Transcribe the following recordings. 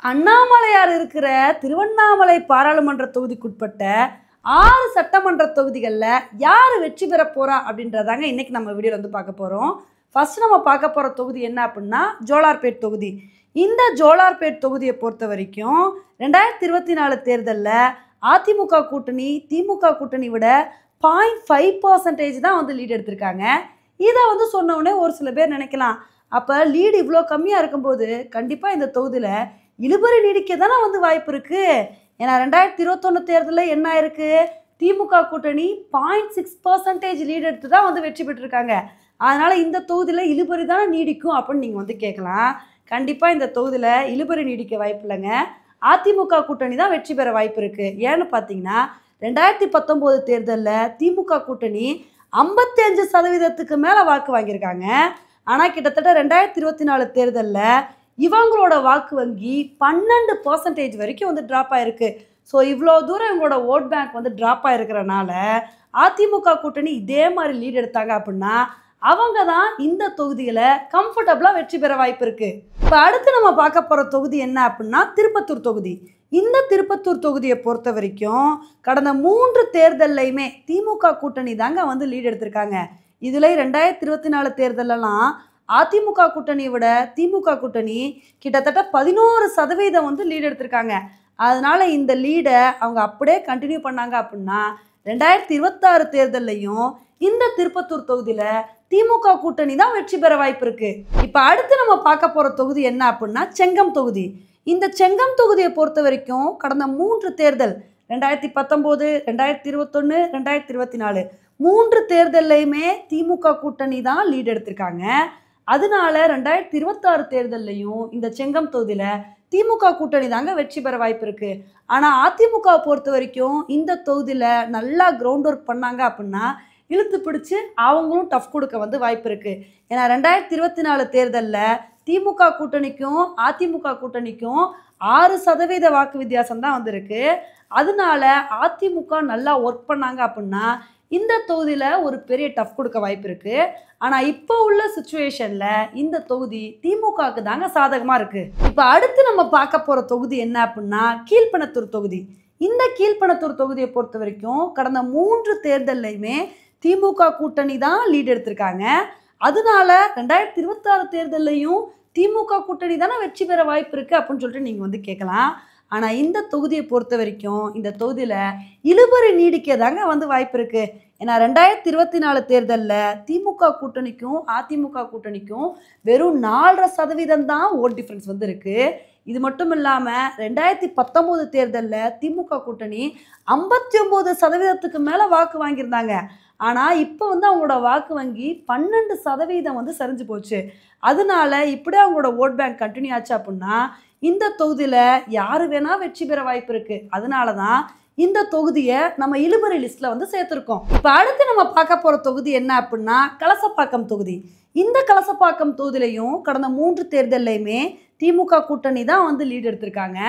அண்ணாமலையார் இருக்கிற திருவண்ணாமலை பாராளுமன்ற தொகுதிக்குட்பட்ட 6 சட்டமன்ற தொகுதிகளில் யார் வெற்றி பெற போறா அப்படின்றதாங்க இன்னைக்கு நம்ம வீடியோவில் வந்து பார்க்க போகிறோம். ஃபர்ஸ்ட் நம்ம பார்க்க போகிற தொகுதி என்ன அப்படின்னா ஜோலார்பேட் தொகுதி. இந்த ஜோலார்பேட் தொகுதியை பொறுத்த வரைக்கும் 2024 தேர்தலில் அதிமுக கூட்டணி திமுக கூட்டணி விட 0.5% தான் வந்து லீட் எடுத்திருக்காங்க. இதை வந்து சொன்ன உடனே ஒரு சில பேர் நினைக்கலாம், அப்போ லீடு இவ்வளோ கம்மியாக இருக்கும்போது கண்டிப்பாக இந்த தொகுதியில் இழுபறி நீடிக்க தானே வந்து வாய்ப்பு இருக்குது. ஏன்னா 2021 தேர்தலில் என்ன ஆயிருக்கு, திமுக கூட்டணி 0.6% லீடு எடுத்து தான் வந்து வெற்றி பெற்றிருக்காங்க. அதனால் இந்த தொகுதியில் இழுபறி தானே நீடிக்கும் அப்படின்னு நீங்கள் வந்து கேட்கலாம். கண்டிப்பாக இந்த தொகுதியில் இழுபறி நீடிக்க வாய்ப்பு இல்லைங்க. அதிமுக கூட்டணி தான் வெற்றி பெற வாய்ப்பு இருக்குது. ஏன்னு பார்த்தீங்கன்னா 2019 தேர்தலில் திமுக கூட்டணி 55% மேலே வாக்கு வாங்கியிருக்காங்க. ஆனால் கிட்டத்தட்ட 2024 தேர்தலில் இவங்களோட வாக்கு வங்கி 12% வரைக்கும் வந்து ட்ராப் ஆயிருக்கு. ஸோ இவ்வளோ தூரம் இவங்களோட ஓட் பேங்க் வந்து ட்ராப் ஆகிருக்கிறனால அதிமுக கூட்டணி இதே மாதிரி லீட் எடுத்தாங்க அப்படின்னா அவங்க தான் இந்த தொகுதியில் கம்ஃபர்டபுளாக வெற்றி பெற வாய்ப்பு இருக்குது. இப்போ அடுத்து நம்ம பார்க்க போகிற தொகுதி என்ன அப்படின்னா திருப்பத்தூர் தொகுதி. இந்த திருப்பத்தூர் தொகுதியை பொறுத்த வரைக்கும் கடந்த 3 தேர்தல்லையுமே திமுக கூட்டணி தாங்க வந்து லீட் எடுத்திருக்காங்க. இதில் 2024 தேர்தலெல்லாம் அதிமுக கூட்டணியை விட திமுக கூட்டணி கிட்டத்தட்ட 11% வந்து லீட் எடுத்திருக்காங்க. அதனால இந்த லீடை அவங்க அப்படியே கண்டினியூ பண்ணாங்க அப்படின்னா 2026 தேர்தல்லையும் இந்த திருப்பத்தூர் தொகுதியில் திமுக கூட்டணி தான் வெற்றி பெற வாய்ப்பு இருக்கு. இப்போ அடுத்து நம்ம பார்க்க போகிற தொகுதி என்ன அப்படின்னா செங்கம் தொகுதி. இந்த செங்கம் தொகுதியை பொறுத்த வரைக்கும் கடந்த 3 தேர்தல் 2019, 2021, 2024 3 தேர்தல்லையுமே திமுக கூட்டணி தான் லீட் எடுத்திருக்காங்க. அதனால 2026 தேர்தல்லையும் இந்த செங்கம் தொகுதியில் திமுக கூட்டணி தாங்க வெற்றி பெற வாய்ப்பு இருக்கு. ஆனால் அதிமுகவை பொறுத்த வரைக்கும் இந்த தொகுதியில் நல்லா கிரவுண்ட் ஒர்க் பண்ணாங்க அப்படின்னா இழுத்து பிடிச்சி அவங்களும் டஃப் கொடுக்க வந்து வாய்ப்பு இருக்கு. ஏன்னா 2024 தேர்தலில் திமுக கூட்டணிக்கும் அதிமுக கூட்டணிக்கும் 6% வாக்கு வித்தியாசம் தான் வந்திருக்கு. அதனால அதிமுக நல்லா ஒர்க் பண்ணாங்க அப்படின்னா இந்த தொகுதியில் ஒரு பெரிய டஃப் கொடுக்க வாய்ப்பு இருக்குது. ஆனால் இப்போ உள்ள சுச்சுவேஷனில் இந்த தொகுதி திமுகவுக்கு தாங்க சாதகமாக இருக்குது. இப்போ அடுத்து நம்ம பார்க்க போகிற தொகுதி என்ன அப்படின்னா கீழ்பெண்ணத்தூர் தொகுதி. இந்த கீழ்பெண்ணத்தூர் தொகுதியை பொறுத்த வரைக்கும் கடந்த 3 தேர்தல்லையுமே திமுக கூட்டணி தான் லீட் எடுத்திருக்காங்க. அதனால 2026 தேர்தல்லையும் திமுக கூட்டணி தானே வெற்றி பெற வாய்ப்பு இருக்குது அப்படின்னு சொல்லிட்டு நீங்கள் வந்து கேட்கலாம். ஆனால் இந்த தொகுதியை பொறுத்த வரைக்கும் இந்த தொகுதியில் இழுபறி நீடிக்க தாங்க வந்து வாய்ப்பு இருக்குது. ஏன்னா 2024 தேர்தலில் திமுக கூட்டணிக்கும் அதிமுக கூட்டணிக்கும் வெறும் 4.5% தான் ஓட் டிஃப்ரென்ஸ் வந்து இருக்குது. இது மட்டும் இல்லாமல் 2019 தேர்தலில் திமுக கூட்டணி 59% மேலே வாக்கு வாங்கியிருந்தாங்க. ஆனால் இப்போ வந்து அவங்களோட வாக்கு வங்கி 12% வந்து சரிஞ்சு போச்சு. அதனால இப்படியே அவங்களோட ஓட் பேங்க் கண்டினியூ ஆச்சு அப்படின்னா இந்த தொகுதியில் யார் வேணால் வெற்றி பெற வாய்ப்பு இருக்குது. அதனால தான் இந்த தொகுதியை நம்ம இழுபறி லிஸ்ட்டில் வந்து சேர்த்துருக்கோம். இப்போ அடுத்து நம்ம பார்க்க போகிற தொகுதி என்ன அப்படின்னா கலசப்பாக்கம் தொகுதி. இந்த கலசப்பாக்கம் தொகுதியிலையும் கடந்த 3 தேர்தல்லையுமே திமுக கூட்டணி தான் வந்து லீட் எடுத்திருக்காங்க.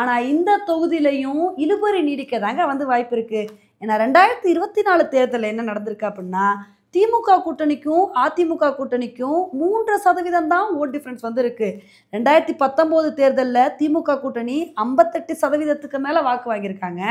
ஆனால் இந்த தொகுதியிலையும் இழுபறி நீடிக்க தாங்க வந்து வாய்ப்பு இருக்குது. ஏன்னா 2024 தேர்தலில் என்ன நடந்திருக்கு அப்படின்னா திமுக கூட்டணிக்கும் அதிமுக கூட்டணிக்கும் 3% தான் ஓட் டிஃப்ரென்ஸ் வந்து இருக்கு. 2019 தேர்தலில் திமுக கூட்டணி 58% மேலே வாக்கு வாங்கியிருக்காங்க.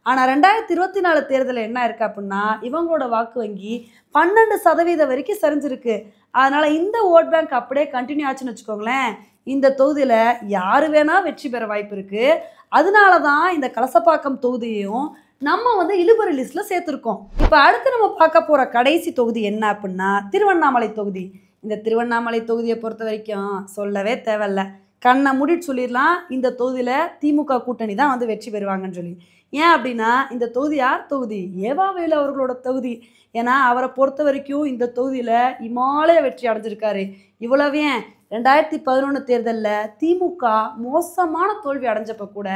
ஆனால் 2024 தேர்தலில் என்ன இருக்கு அப்படின்னா இவங்களோட வாக்கு வங்கி 12% வரைக்கும் சரிஞ்சிருக்கு. அதனால இந்த ஓட் பேங்க் அப்படியே கண்டினியூ ஆச்சுன்னு வச்சுக்கோங்களேன், இந்த தொகுதியில் யார் வேணால் வெற்றி பெற வாய்ப்பு இருக்குது. அதனால தான் இந்த கலசப்பாக்கம் தொகுதியையும் நம்ம வந்து இழுபறி லிஸ்ட்டில் சேர்த்துருக்கோம். இப்போ அடுத்து நம்ம பார்க்க போகிற கடைசி தொகுதி என்ன அப்படின்னா திருவண்ணாமலை தொகுதி. இந்த திருவண்ணாமலை தொகுதியை பொறுத்த வரைக்கும் சொல்லவே தேவையில்ல, கண்ணை மூடிட்டு சொல்லிடலாம் இந்த தொகுதியில் திமுக கூட்டணி தான் வந்து வெற்றி பெறுவாங்கன்னு சொல்லி. ஏன் அப்படின்னா இந்த தொகுதி யார் தொகுதி? ஏவாவேலு அவர்களோட தொகுதி. ஏன்னா அவரை பொறுத்த வரைக்கும் இந்த தொகுதியில் இமாலய வெற்றி அடைஞ்சிருக்காரு. இவ்வளவு ஏன் 2011 தேர்தலில் திமுக மோசமான தோல்வி அடைஞ்சப்போ கூட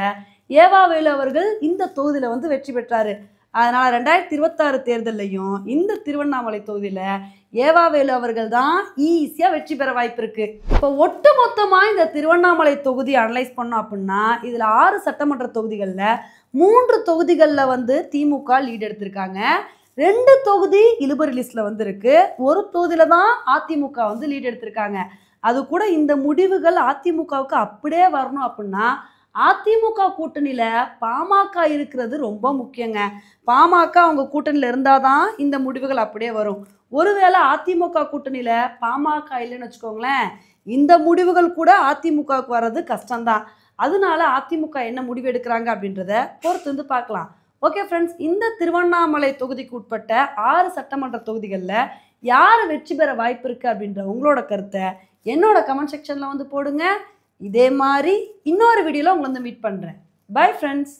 ஏவாவேலு அவர்கள் இந்த தொகுதியில் வந்து வெற்றி பெற்றார். அதனால் 2026 தேர்தலையும் இந்த திருவண்ணாமலை தொகுதியில் ஏவாவேலு அவர்கள் தான் ஈஸியாக வெற்றி பெற வாய்ப்பு இருக்குது. இப்போ ஒட்டு மொத்தமாக இந்த திருவண்ணாமலை தொகுதி அனலைஸ் பண்ணோம் அப்படின்னா இதில் 6 சட்டமன்ற தொகுதிகளில் 3 தொகுதிகளில் வந்து திமுக லீட் எடுத்திருக்காங்க. 2 தொகுதி இழுபறி லிஸ்ட்டில் வந்து இருக்குது. ஒரு தொகுதியில் தான் அதிமுக வந்து லீட் எடுத்திருக்காங்க. அது கூட இந்த முடிவுகள் அதிமுகவுக்கு அப்படியே வரணும் அப்படின்னா அதிமுக கூட்டணியில் பாமக இருக்கிறது ரொம்ப முக்கியங்க. பாமக அவங்க கூட்டணியில் இருந்தால் தான் இந்த முடிவுகள் அப்படியே வரும். ஒருவேளை அதிமுக கூட்டணியில் பாமக இல்லைன்னு வச்சுக்கோங்களேன், இந்த முடிவுகள் கூட அதிமுகவுக்கு வர்றது கஷ்டம்தான். அதனால அதிமுக என்ன முடிவு எடுக்கிறாங்க அப்படின்றத பொறுத்து வந்து பார்க்கலாம். ஓகே ஃப்ரெண்ட்ஸ், இந்த திருவண்ணாமலை தொகுதிக்கு உட்பட்ட 6 சட்டமன்ற தொகுதிகளில் யார் வெற்றி பெற வாய்ப்பு இருக்குது அப்படின்ற உங்களோட கருத்தை என்னோட கமெண்ட் செக்ஷனில் வந்து போடுங்க. இதே மாதிரி இன்னொரு வீடியோவில் உங்களை வந்து மீட் பண்ணுறேன். Bye friends.